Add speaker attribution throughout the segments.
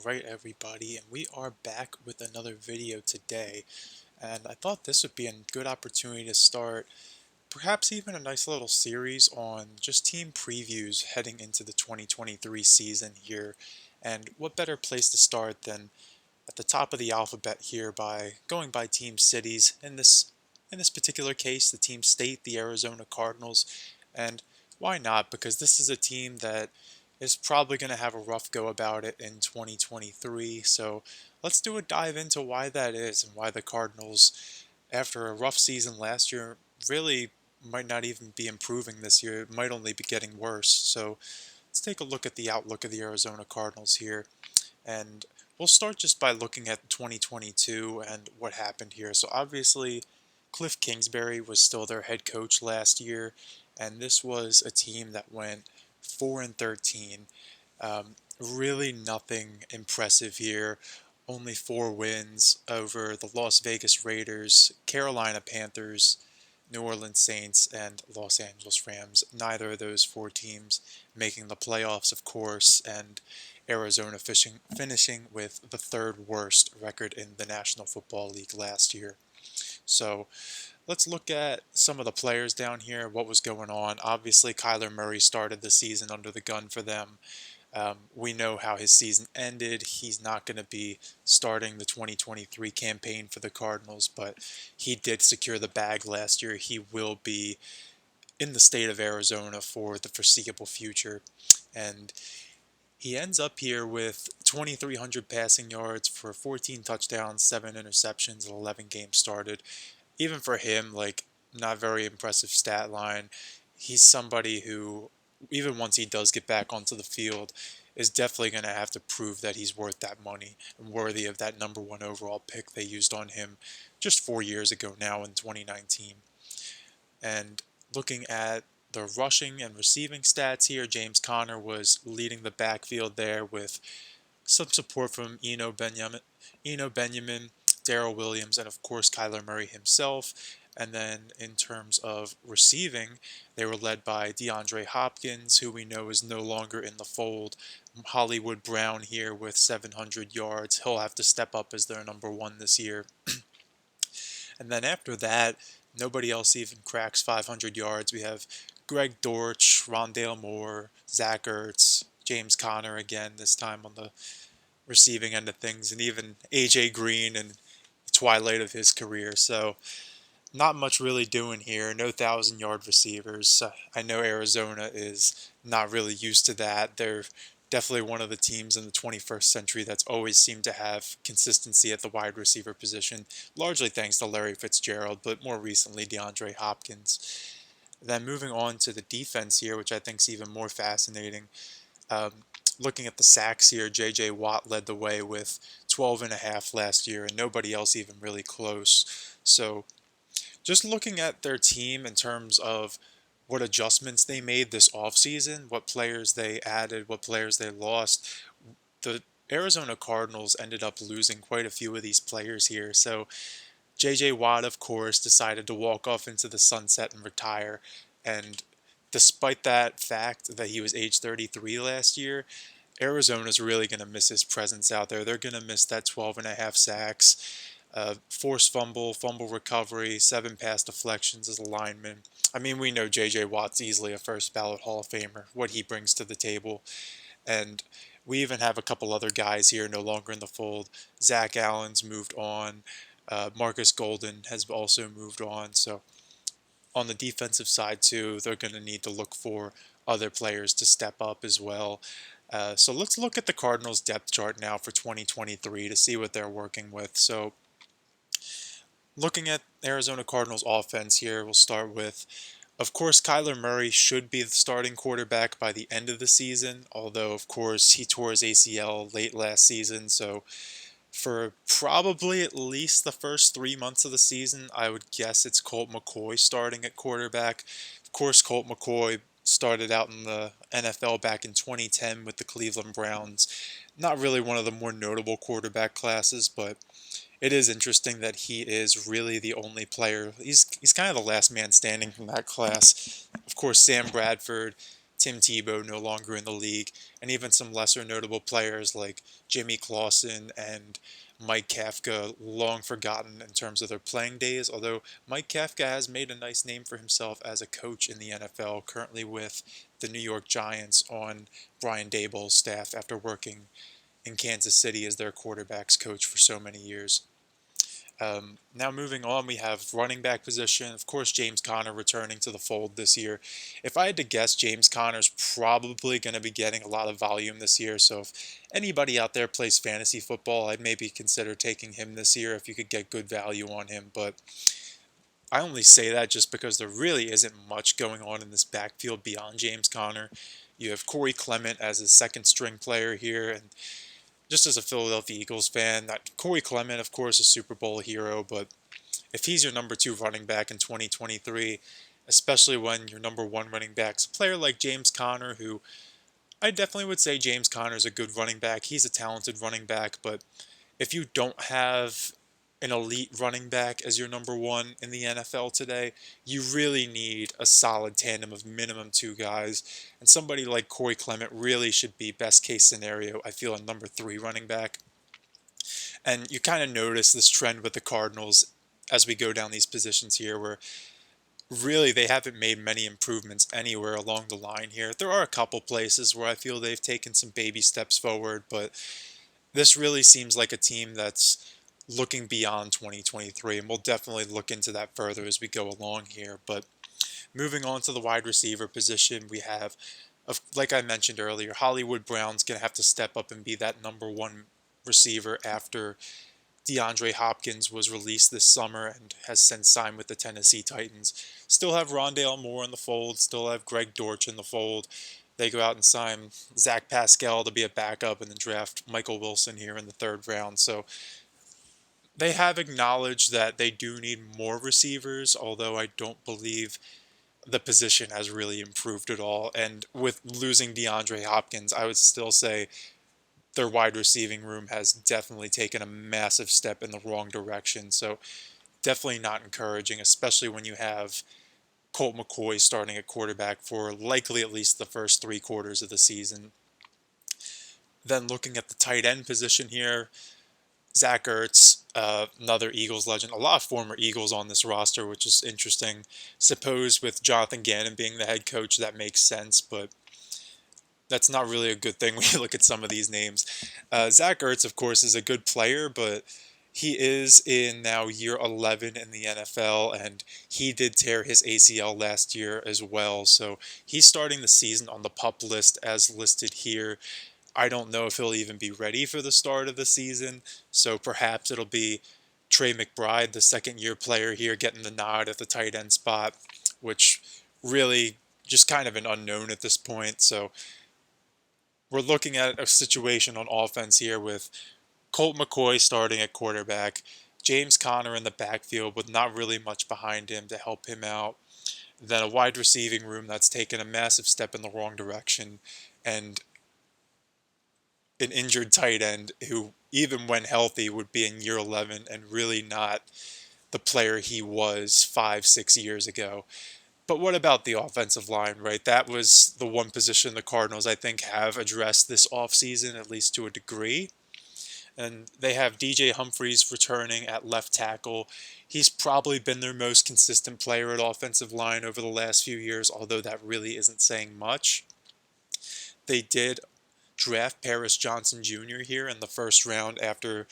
Speaker 1: Right, everybody, and we are back with another video today. And I thought this would be a good opportunity to start perhaps even a nice little series on just team previews heading into the 2023 season here. And what better place to start than at the top of the alphabet here by going by team cities. In this particular case, the team state, the Arizona Cardinals. And why not? Because this is a team that is probably going to have a rough go about it in 2023. So let's do a dive into why that is and why the Cardinals, after a rough season last year, really might not even be improving this year. It might only be getting worse. So let's take a look at the outlook of the Arizona Cardinals here. And we'll start just by looking at 2022 and what happened here. So obviously, Cliff Kingsbury was still their head coach last year, and this was a team that went 4-13. Really nothing impressive here. Only 4 wins over the Las Vegas Raiders, Carolina Panthers, New Orleans Saints, and Los Angeles Rams. Neither of those 4 teams making the playoffs, of course, and Arizona finishing with the third worst record in the National Football League last year. So let's look at some of the players down here, what was going on. Obviously, Kyler Murray started the season under the gun for them. We know how his season ended. He's not going to be starting the 2023 campaign for the Cardinals, but he did secure the bag last year. He will be in the state of Arizona for the foreseeable future. And he ends up here with 2,300 passing yards for 14 touchdowns, 7 interceptions, and 11 games started. Even for him, like, not very impressive stat line. He's somebody who, even once he does get back onto the field, is definitely going to have to prove that he's worth that money and worthy of that #1 overall pick they used on him just 4 years ago now in 2019. And looking at the rushing and receiving stats here, James Conner was leading the backfield there with some support from Eno Benjamin, Garrett Williams, and of course Kyler Murray himself. And then in terms of receiving, they were led by DeAndre Hopkins, who we know is no longer in the fold. Hollywood Brown here with 700 yards. He'll have to step up as their #1 this year. And then after that, nobody else even cracks 500 yards. We have Greg Dortch, Rondale Moore, Zach Ertz, James Conner again, this time on the receiving end of things, and even AJ Green and the twilight of his career. So not much really doing here. No 1,000-yard receivers. I know Arizona is not really used to that. They're definitely one of the teams in the 21st century that's always seemed to have consistency at the wide receiver position, largely thanks to Larry Fitzgerald, but more recently DeAndre Hopkins. Then moving on to the defense here, which I think is even more fascinating. Um, Looking at the sacks here, J.J. Watt led the way with 12 and a half last year, and nobody else even really close. So just looking at their team in terms of what adjustments they made this offseason, what players they added, what players they lost, the Arizona Cardinals ended up losing quite a few of these players here. So J.J. Watt, of course, decided to walk off into the sunset and retire. And despite that fact that he was age 33 last year, Arizona's really going to miss his presence out there. They're going to miss that 12 and a half sacks, forced fumble, fumble recovery, 7 pass deflections as a lineman. I mean, we know J.J. Watt's easily a first ballot Hall of Famer, what he brings to the table. And we even have a couple other guys here no longer in the fold. Zach Allen's moved on. Marcus Golden has also moved on. So on the defensive side, too, they're going to need to look for other players to step up as well. So let's look at the Cardinals depth chart now for 2023 to see what they're working with. So looking at Arizona Cardinals offense here, we'll start with, of course, Kyler Murray should be the starting quarterback by the end of the season, although, of course, he tore his ACL late last season. So for probably at least the first 3 months of the season, I would guess it's Colt McCoy starting at quarterback. Of course, Colt McCoy started out in the NFL back in 2010 with the Cleveland Browns. Not really one of the more notable quarterback classes, but it is interesting that he is really the only player. He's kind of the last man standing from that class. Of course, Sam Bradford, Tim Tebow no longer in the league, and even some lesser notable players like Jimmy Clausen and Mike Kafka, long forgotten in terms of their playing days, although Mike Kafka has made a nice name for himself as a coach in the NFL, currently with the New York Giants on Brian Daboll's staff after working in Kansas City as their quarterback's coach for so many years. Now moving on, we have running back position. Of course, James Conner returning to the fold this year. If I had to guess, James Conner's probably going to be getting a lot of volume this year. So if anybody out there plays fantasy football, I'd maybe consider taking him this year if you could get good value on him. But I only say that just because there really isn't much going on in this backfield beyond James Conner. You have Corey Clement as a second string player here, and just as a Philadelphia Eagles fan, that Corey Clement, of course, a Super Bowl hero, but if he's your number two running back in 2023, especially when your number one running back's a player like James Conner, who I definitely would say James Conner's a good running back. He's a talented running back, but if you don't have an elite running back as your number one in the NFL today, you really need a solid tandem of minimum two guys. And somebody like Corey Clement really should be, best case scenario, I feel, a number three running back. And you kind of notice this trend with the Cardinals as we go down these positions here, where really they haven't made many improvements anywhere along the line here. There are a couple places where I feel they've taken some baby steps forward, but this really seems like a team that's looking beyond 2023, and we'll definitely look into that further as we go along here. But moving on to the wide receiver position, we have, like I mentioned earlier, Hollywood Brown's going to have to step up and be that number one receiver after DeAndre Hopkins was released this summer and has since signed with the Tennessee Titans. Still have Rondale Moore in the fold, still have Greg Dortch in the fold. They go out and sign Zach Pascal to be a backup and then draft Michael Wilson here in the third round. So they have acknowledged that they do need more receivers, although I don't believe the position has really improved at all. And with losing DeAndre Hopkins, I would still say their wide receiving room has definitely taken a massive step in the wrong direction. So definitely not encouraging, especially when you have Colt McCoy starting at quarterback for likely at least the first 3 quarters of the season. Then looking at the tight end position here, Zach Ertz, another Eagles legend. A lot of former Eagles on this roster, which is interesting. Suppose with Jonathan Gannon being the head coach, that makes sense, but that's not really a good thing when you look at some of these names. Zach Ertz, of course, is a good player, but he is in now year 11 in the NFL, and he did tear his ACL last year as well. So he's starting the season on the PUP list as listed here. I don't know if he'll even be ready for the start of the season, so perhaps it'll be Trey McBride, the second-year player here, getting the nod at the tight end spot, which really just kind of an unknown at this point. So we're looking at a situation on offense here with Colt McCoy starting at quarterback, James Conner in the backfield with not really much behind him to help him out, then a wide receiving room that's taken a massive step in the wrong direction, and an injured tight end who, even when healthy, would be in year 11 and really not the player he was 5, 6 years ago. But what about the offensive line, right? That was the one position the Cardinals, I think, have addressed this offseason, at least to a degree. And they have DJ Humphries returning at left tackle. He's probably been their most consistent player at offensive line over the last few years, although that really isn't saying much. They did draft Paris Johnson Jr. here in the first round after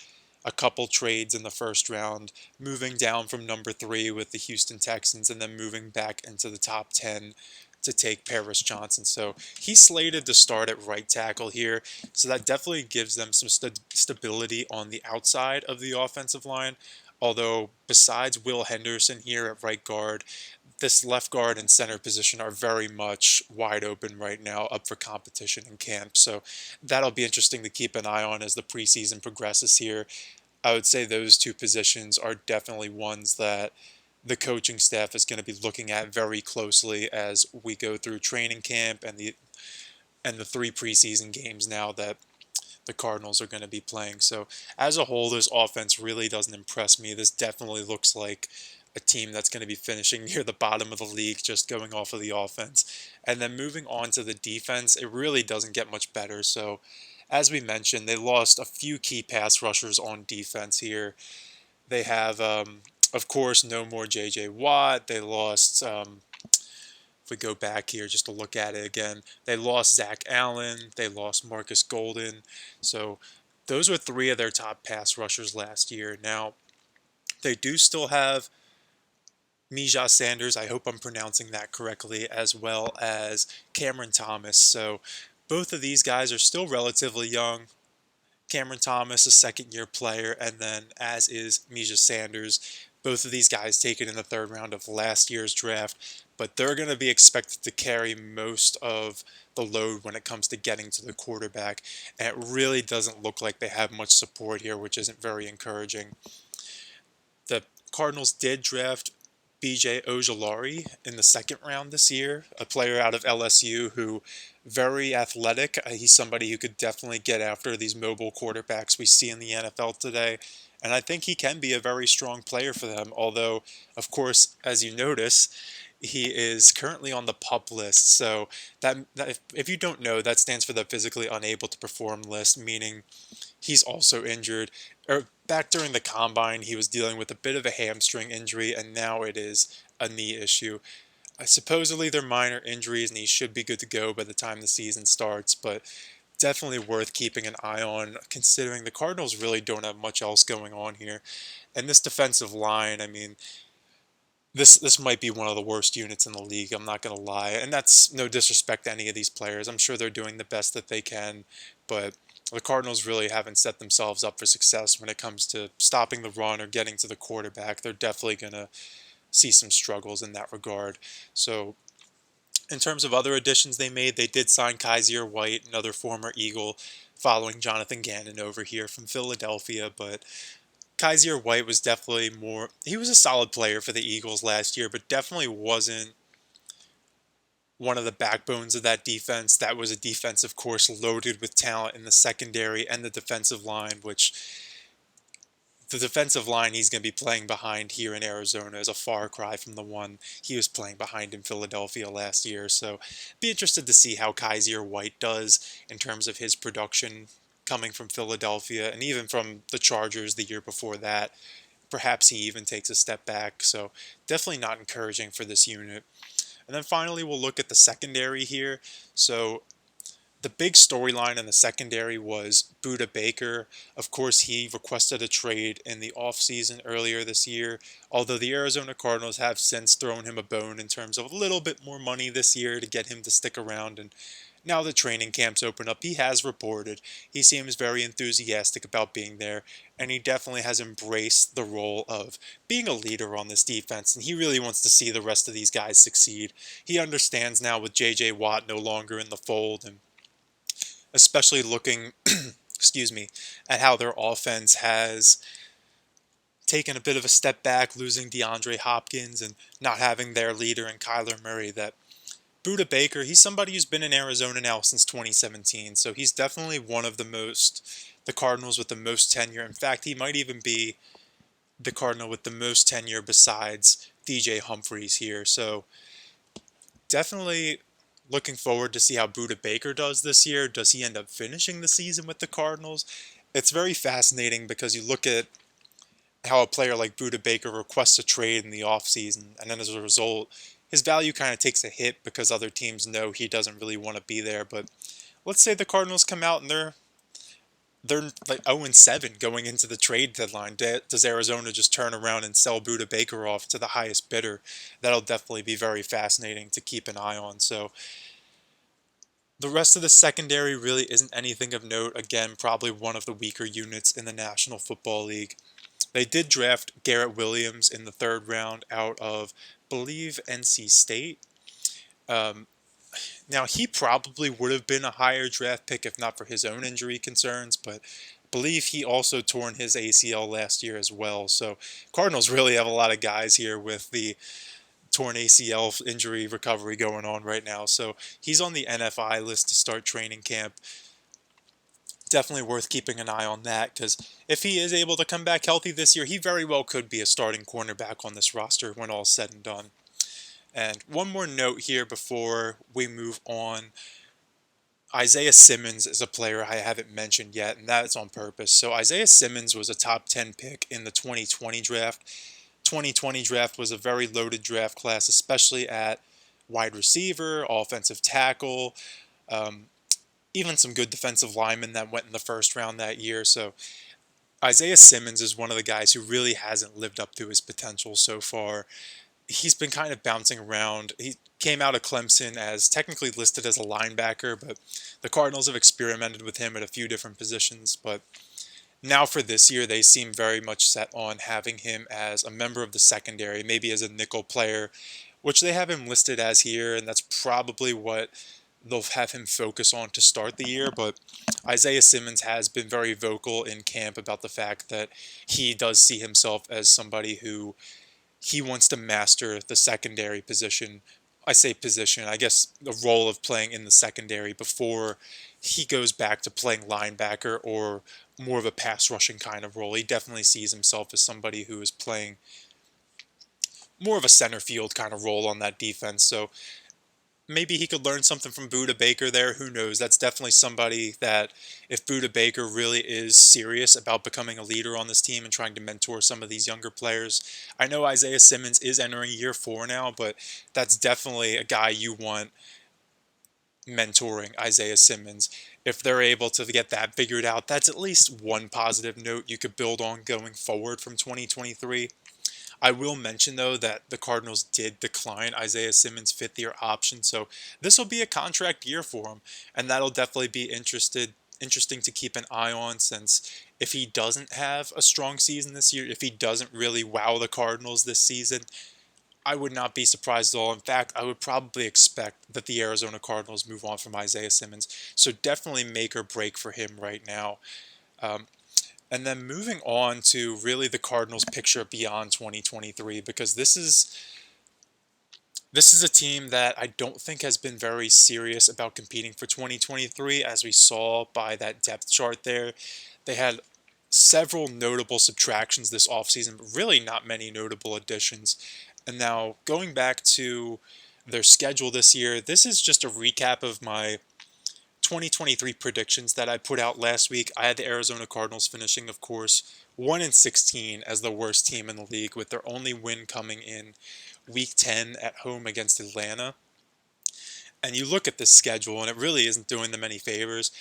Speaker 1: a couple trades in the first round, moving down from number 3 with the Houston Texans and then moving back into the top 10 to take Paris Johnson. So he's slated to start at right tackle here. So that definitely gives them some stability on the outside of the offensive line. Although besides Will Henderson here at right guard, this left guard and center position are very much wide open right now, up for competition in camp. So that'll be interesting to keep an eye on as the preseason progresses here. I would say those two positions are definitely ones that the coaching staff is going to be looking at very closely as we go through training camp and the 3 preseason games now that the Cardinals are going to be playing. So as a whole, this offense really doesn't impress me. This definitely looks like a team that's going to be finishing near the bottom of the league just going off of the offense. And then moving on to the defense, it really doesn't get much better. So, as we mentioned, they lost a few key pass rushers on defense here. They have, of course, no more J.J. Watt. They lost, if we go back here just to look at it again, they lost Zach Allen. They lost Marcus Golden. So those were three of their top pass rushers last year. Now, they do still have Mija Sanders, I hope I'm pronouncing that correctly, as well as Cameron Thomas. So both of these guys are still relatively young. Cameron Thomas, a second-year player, and then as is Mija Sanders. Both of these guys taken in the third round of last year's draft, but they're going to be expected to carry most of the load when it comes to getting to the quarterback, and it really doesn't look like they have much support here, which isn't very encouraging. The Cardinals did draft BJ Ojulari in the second round this year, a player out of LSU who very athletic. He's somebody who could definitely get after these mobile quarterbacks we see in the NFL today. And I think he can be a very strong player for them. Although, of course, as you notice, he is currently on the PUP list. So that if you don't know, that stands for the physically unable to perform list, meaning he's also injured. Back during the combine, he was dealing with a bit of a hamstring injury, and now it is a knee issue. Supposedly they're minor injuries, and he should be good to go by the time the season starts, but definitely worth keeping an eye on, considering the Cardinals really don't have much else going on here. And this defensive line, I mean, this might be one of the worst units in the league, I'm not going to lie. And that's no disrespect to any of these players. I'm sure they're doing the best that they can, but the Cardinals really haven't set themselves up for success when it comes to stopping the run or getting to the quarterback. They're definitely going to see some struggles in that regard. So in terms of other additions they made, they did sign Kaiser White, another former Eagle, following Jonathan Gannon over here from Philadelphia, but Kaiser White was definitely more, he was a solid player for the Eagles last year, but definitely wasn't one of the backbones of that defense. That was a defense, of course, loaded with talent in the secondary and the defensive line, which the defensive line he's going to be playing behind here in Arizona is a far cry from the one he was playing behind in Philadelphia last year. So be interested to see how Kaiser White does in terms of his production coming from Philadelphia and even from the Chargers the year before that. Perhaps he even takes a step back. So definitely not encouraging for this unit. And then finally, we'll look at the secondary here. So the big storyline in the secondary was Budda Baker. Of course, he requested a trade in the offseason earlier this year, although the Arizona Cardinals have since thrown him a bone in terms of a little bit more money this year to get him to stick around. And now the training camps open up, he has reported. He seems very enthusiastic about being there, and he definitely has embraced the role of being a leader on this defense, and he really wants to see the rest of these guys succeed. He understands now with J.J. Watt no longer in the fold, and especially looking, excuse me, at how their offense has taken a bit of a step back, losing DeAndre Hopkins and not having their leader in Kyler Murray, that Budda Baker, he's somebody who's been in Arizona now since 2017, so he's definitely one of the Cardinals with the most tenure. In fact, he might even be the Cardinal with the most tenure besides DJ Humphries here. So definitely looking forward to see how Budda Baker does this year. Does he end up finishing the season with the Cardinals? It's very fascinating because you look at how a player like Budda Baker requests a trade in the offseason, and then as a result, his value kind of takes a hit because other teams know he doesn't really want to be there. But let's say the Cardinals come out and they're like 0-7 going into the trade deadline. Does Arizona just turn around and sell Budda Baker off to the highest bidder? That'll definitely be very fascinating to keep an eye on. So the rest of the secondary really isn't anything of note. Again, probably one of the weaker units in the National Football League. They did draft Garrett Williams in the third round out of, believe, NC State. Now, he probably would have been a higher draft pick if not for his own injury concerns, but I believe he also torn his ACL last year as well. So Cardinals really have a lot of guys here with the torn ACL injury recovery going on right now. So he's on the NFI list to start training camp. definitely worth keeping an eye on that, because if he is able to come back healthy this year, he very well could be a starting cornerback on this roster when all is said and done. And one more note here before we move on. Isaiah Simmons is a player I haven't mentioned yet, and that's on purpose. So Isaiah Simmons was a top 10 pick in the 2020 draft. 2020 draft was a very loaded draft class, especially at wide receiver, offensive tackle, um, even some good defensive linemen that went in the first round that year. So Isaiah Simmons is one of the guys who really hasn't lived up to his potential so far. He's been kind of bouncing around. He came out of Clemson as technically listed as a linebacker, but the Cardinals have experimented with him at a few different positions. But now for this year, they seem very much set on having him as a member of the secondary, maybe as a nickel player, which they have him listed as here, and that's probably what they'll have him focus on to start the year. But Isaiah Simmons has been very vocal in camp about the fact that he does see himself as somebody who he wants to master the secondary position. I say position, I guess the role of playing in the secondary before he goes back to playing linebacker or more of a pass rushing kind of role. He definitely sees himself as somebody who is playing more of a center field kind of role on that defense. So maybe he could learn something from Budda Baker there. Who knows? That's definitely somebody that, if Budda Baker really is serious about becoming a leader on this team and trying to mentor some of these younger players. I know Isaiah Simmons is entering year 4 now, but that's definitely a guy you want mentoring Isaiah Simmons. If they're able to get that figured out, that's at least one positive note you could build on going forward from 2023. I will mention, though, that the Cardinals did decline Isaiah Simmons' fifth-year option, so this will be a contract year for him, and that'll definitely be interesting to keep an eye on, since if he doesn't have a strong season this year, if he doesn't really wow the Cardinals this season, I would not be surprised at all. In fact, I would probably expect that the Arizona Cardinals move on from Isaiah Simmons, so definitely make or break for him right now. Um, and then moving on to really the Cardinals picture beyond 2023, because this is a team that I don't think has been very serious about competing for 2023, as we saw by that depth chart there. They had several notable subtractions this offseason, but really not many notable additions. And now going back to their schedule this year, this is just a recap of my 2023 predictions that I put out last week. I had the Arizona Cardinals finishing, of course, 1-16 as the worst team in the league, with their only win coming in Week 10 at home against Atlanta. And you look at this schedule, and it really isn't doing them any favors.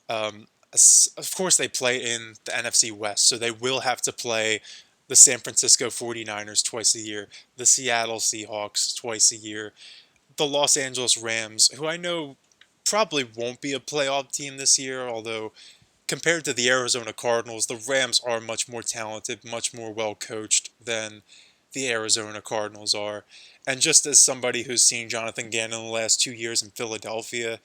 Speaker 1: Of course, they play in the NFC West, so they will have to play the San Francisco 49ers twice a year, the Seattle Seahawks twice a year, the Los Angeles Rams, who I know probably won't be a playoff team this year, although compared to the Arizona Cardinals, the Rams are much more talented, much more well coached than the Arizona Cardinals are. And just as somebody who's seen Jonathan Gannon the last 2 years in Philadelphia,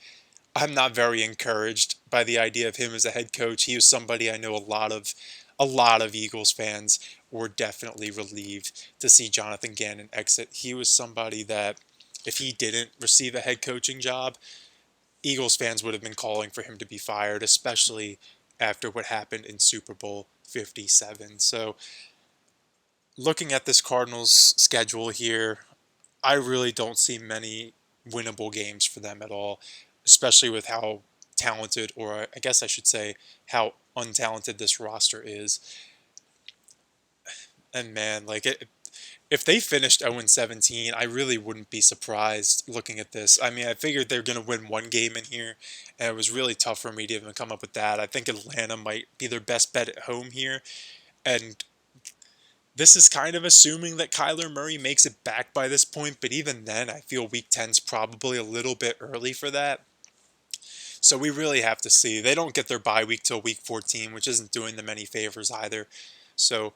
Speaker 1: I'm not very encouraged by the idea of him as a head coach. He was somebody I know a lot of Eagles fans were definitely relieved to see Jonathan Gannon exit. He was somebody that, if he didn't receive a head coaching job, Eagles fans would have been calling for him to be fired, especially after what happened in Super Bowl 57. So, looking at this Cardinals schedule here, I really don't see many winnable games for them at all, especially with how talented, or I guess I should say, how untalented this roster is. And man, if they finished 0-17, I really wouldn't be surprised looking at this. I mean, I figured they're going to win one game in here, and it was really tough for me to even come up with that. I think Atlanta might be their best bet at home here, and this is kind of assuming that Kyler Murray makes it back by this point, but even then, I feel Week 10 is probably a little bit early for that. So we really have to see. They don't get their bye week till Week 14, which isn't doing them any favors either. So,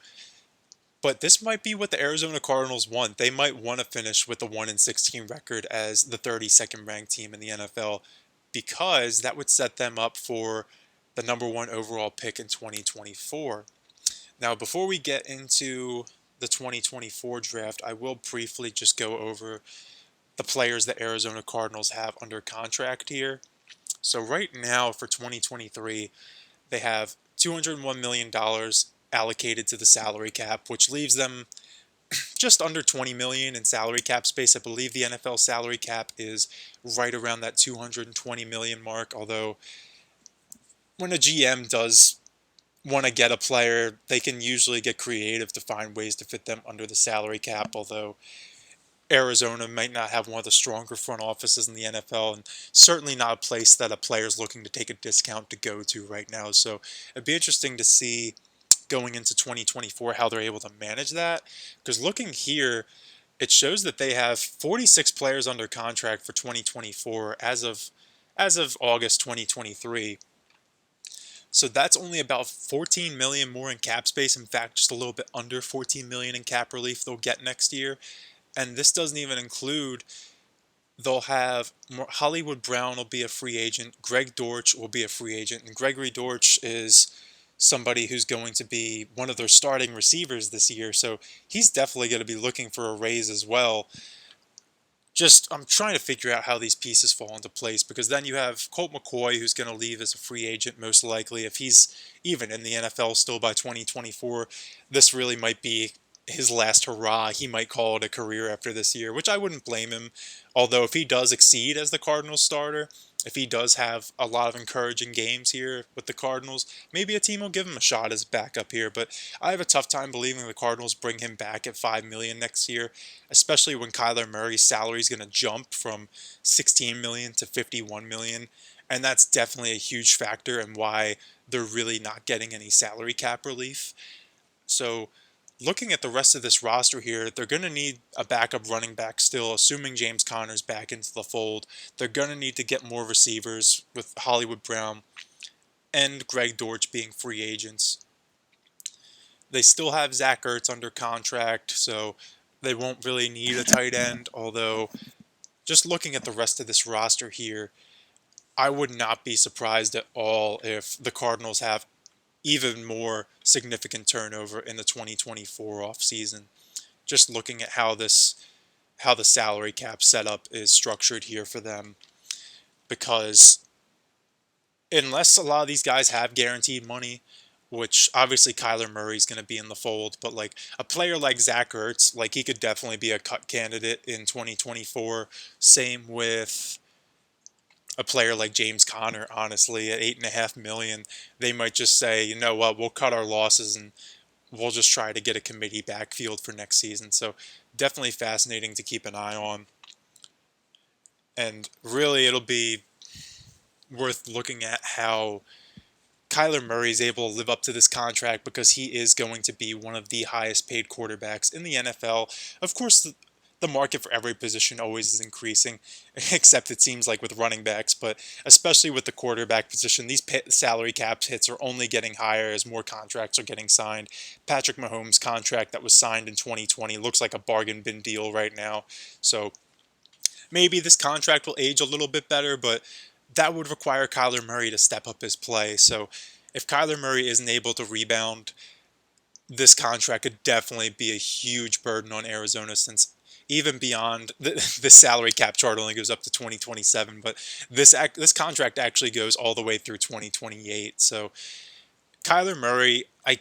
Speaker 1: but this might be what the Arizona Cardinals want. They might want to finish with a 1-16 record as the 32nd ranked team in the NFL, because that would set them up for the number 1 overall pick in 2024. Now, before we get into the 2024 draft, I will briefly just go over the players that Arizona Cardinals have under contract here. So right now for 2023, They have $201 million allocated to the salary cap, which leaves them just under 20 million in salary cap space. I believe the NFL salary cap is right around that 220 million mark, although when a GM does want to get a player, they can usually get creative to find ways to fit them under the salary cap, although Arizona might not have one of the stronger front offices in the NFL, and certainly not a place that a player is looking to take a discount to go to right now. So it'd be interesting to see going into 2024 how they're able to manage that. Because looking here, it shows that they have 46 players under contract for 2024 as of August 2023. So that's only about 14 million more in cap space. In fact, just a little bit under 14 million in cap relief they'll get next year. And this doesn't even include, they'll have Hollywood Brown will be a free agent, Greg Dortch will be a free agent, and Gregory Dortch is somebody who's going to be one of their starting receivers this year, so he's definitely going to be looking for a raise as well. Just, I'm trying to figure out how these pieces fall into place, because then you have Colt McCoy, who's going to leave as a free agent most likely. If he's even in the NFL still by 2024, this really might be his last hurrah. He might call it a career after this year, which I wouldn't blame him. Although if he does exceed as the Cardinals starter, if he does have a lot of encouraging games here with the Cardinals, maybe a team will give him a shot as backup here. But I have a tough time believing the Cardinals bring him back at $5 million next year, especially when Kyler Murray's salary is going to jump from $16 million to $51 million. And that's definitely a huge factor in why they're really not getting any salary cap relief. So looking at the rest of this roster here, they're going to need a backup running back still, assuming James Conner's back into the fold. They're going to need to get more receivers with Hollywood Brown and Greg Dortch being free agents. They still have Zach Ertz under contract, so they won't really need a tight end, although just looking at the rest of this roster here, I would not be surprised at all if the Cardinals have even more significant turnover in the 2024 offseason. Just looking at how the salary cap setup is structured here for them, because unless a lot of these guys have guaranteed money, which obviously Kyler Murray's going to be in the fold, but like a player like Zach Ertz, like he could definitely be a cut candidate in 2024. Same with a player like James Conner, honestly, at $8.5 million, they might just say, you know what, we'll cut our losses and we'll just try to get a committee backfield for next season. So definitely fascinating to keep an eye on. And really, it'll be worth looking at how Kyler Murray is able to live up to this contract, because he is going to be one of the highest paid quarterbacks in the NFL. Of course, the market for every position always is increasing, except it seems like with running backs, but especially with the quarterback position, these salary cap hits are only getting higher as more contracts are getting signed. Patrick Mahomes' contract that was signed in 2020 looks like a bargain bin deal right now. So maybe this contract will age a little bit better, but that would require Kyler Murray to step up his play. So if Kyler Murray isn't able to rebound, this contract could definitely be a huge burden on Arizona, since even beyond the salary cap chart only goes up to 2027, but this contract actually goes all the way through 2028. So Kyler Murray, I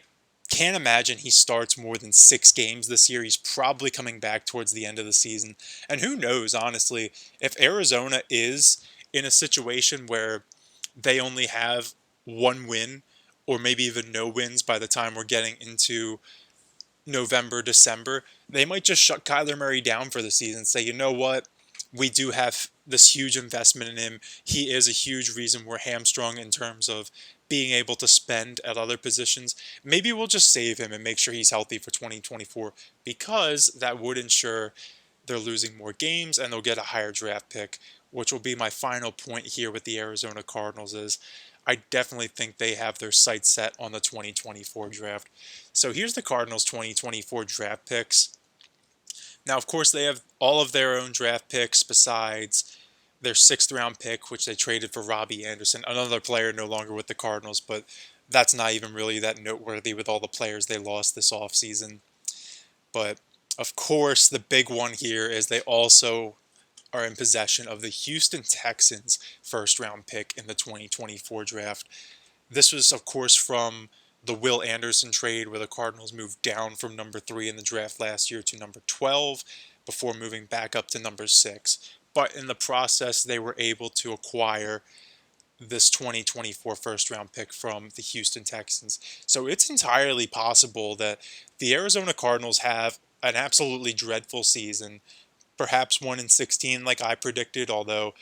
Speaker 1: can't imagine he starts more than 6 games this year. He's probably coming back towards the end of the season. And who knows, honestly, if Arizona is in a situation where they only have 1 win, or maybe even no wins by the time we're getting into November, December, they might just shut Kyler Murray down for the season. Say, you know what? We do have this huge investment in him. He is a huge reason we're hamstrung in terms of being able to spend at other positions. Maybe we'll just save him and make sure he's healthy for 2024, because that would ensure they're losing more games and they'll get a higher draft pick, which will be my final point here with the Arizona Cardinals is I definitely think they have their sights set on the 2024 draft. So here's the Cardinals' 2024 draft picks. Now, of course, they have all of their own draft picks besides their 6th round pick, which they traded for Robbie Anderson, another player no longer with the Cardinals, but that's not even really that noteworthy with all the players they lost this offseason. But, of course, the big one here is they also are in possession of the Houston Texans' 1st round pick in the 2024 draft. This was, of course, from the Will Anderson trade, where the Cardinals moved down from number 3 in the draft last year to number 12 before moving back up to number 6. But in the process, they were able to acquire this 2024 first round pick from the Houston Texans. So it's entirely possible that the Arizona Cardinals have an absolutely dreadful season, perhaps 1-16 like I predicted, although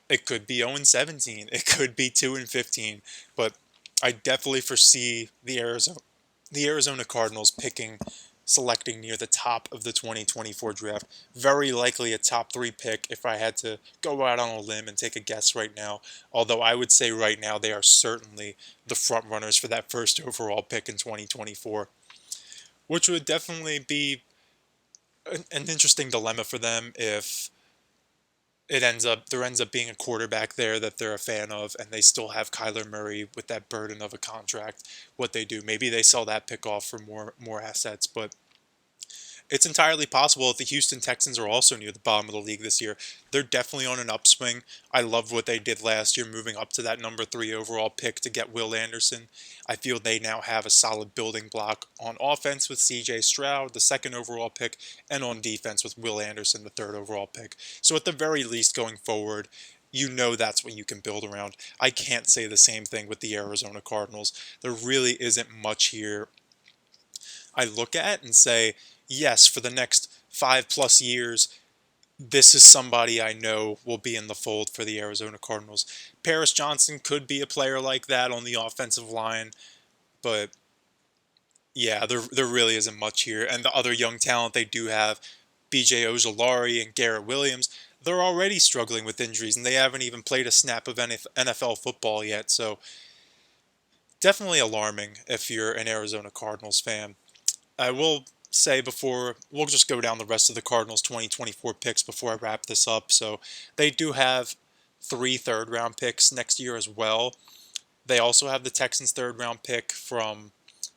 Speaker 1: it could be 0-17, it could be 2-15, but I definitely foresee the Arizona Cardinals selecting near the top of the 2024 draft. Very likely a top 3 pick if I had to go out on a limb and take a guess right now. Although I would say right now they are certainly the front runners for that first overall pick in 2024, which would definitely be an interesting dilemma for them if there ends up being a quarterback there that they're a fan of, and they still have Kyler Murray with that burden of a contract. What they do, maybe they sell that pick off for more assets, but it's entirely possible that the Houston Texans are also near the bottom of the league this year. They're definitely on an upswing. I loved what they did last year, moving up to that number 3 overall pick to get Will Anderson. I feel they now have a solid building block on offense with C.J. Stroud, the 2nd overall pick, and on defense with Will Anderson, the 3rd overall pick. So at the very least, going forward, you know that's what you can build around. I can't say the same thing with the Arizona Cardinals. There really isn't much here I look at and say, yes, for the next 5+ years, this is somebody I know will be in the fold for the Arizona Cardinals. Paris Johnson could be a player like that on the offensive line, but yeah, there really isn't much here. And the other young talent they do have, B.J. Ojolari and Garrett Williams, they're already struggling with injuries, and they haven't even played a snap of NFL football yet. So definitely alarming if you're an Arizona Cardinals fan. I will say before we'll just go down the rest of the Cardinals 2024 picks before I wrap this up. So they do have 3 third-round picks next year as well. They also have the Texans' third-round pick from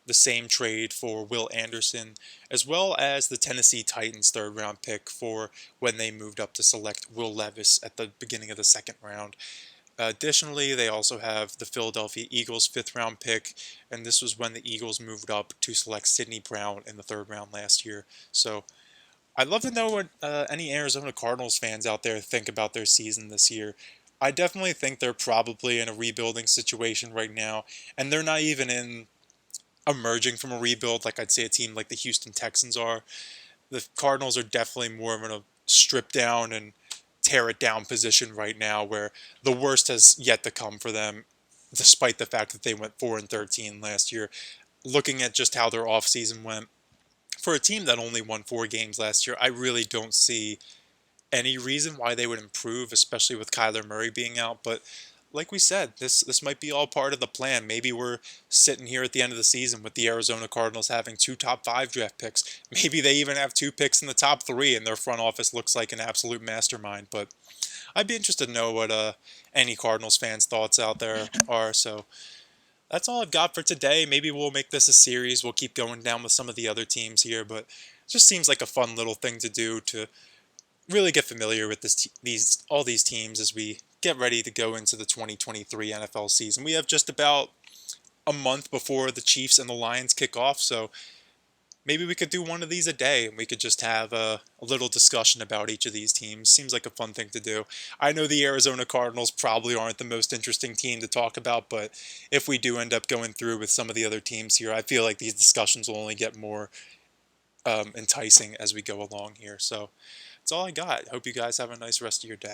Speaker 1: the same trade for Will Anderson, as well as the Tennessee Titans' third-round pick for when they moved up to select Will Levis at the beginning of the second round. Additionally, they also have the Philadelphia Eagles' 5th-round pick, and this was when the Eagles moved up to select Sidney Brown in the 3rd round last year. So I'd love to know what any Arizona Cardinals fans out there think about their season this year. I definitely think they're probably in a rebuilding situation right now, and they're not even in emerging from a rebuild like I'd say a team like the Houston Texans are. The Cardinals are definitely more of a strip down and tear it down position right now, where the worst has yet to come for them, despite the fact that they went 4-13 last year. Looking at just how their offseason went, for a team that only won 4 games last year, I really don't see any reason why they would improve, especially with Kyler Murray being out. But like we said, this might be all part of the plan. Maybe we're sitting here at the end of the season with the Arizona Cardinals having 2 top 5 draft picks. Maybe they even have 2 picks in the top 3, and their front office looks like an absolute mastermind. But I'd be interested to know what any Cardinals fans' thoughts out there are. So that's all I've got for today. Maybe we'll make this a series. We'll keep going down with some of the other teams here, but it just seems like a fun little thing to do to really get familiar with all these teams as we get ready to go into the 2023 NFL season. We have just about a month before the Chiefs and the Lions kick off, so maybe we could do one of these a day and we could just have a little discussion about each of these teams. Seems like a fun thing to do. I know the Arizona Cardinals probably aren't the most interesting team to talk about, but if we do end up going through with some of the other teams here, I feel like these discussions will only get more enticing as we go along here. So that's all I got. Hope you guys have a nice rest of your day.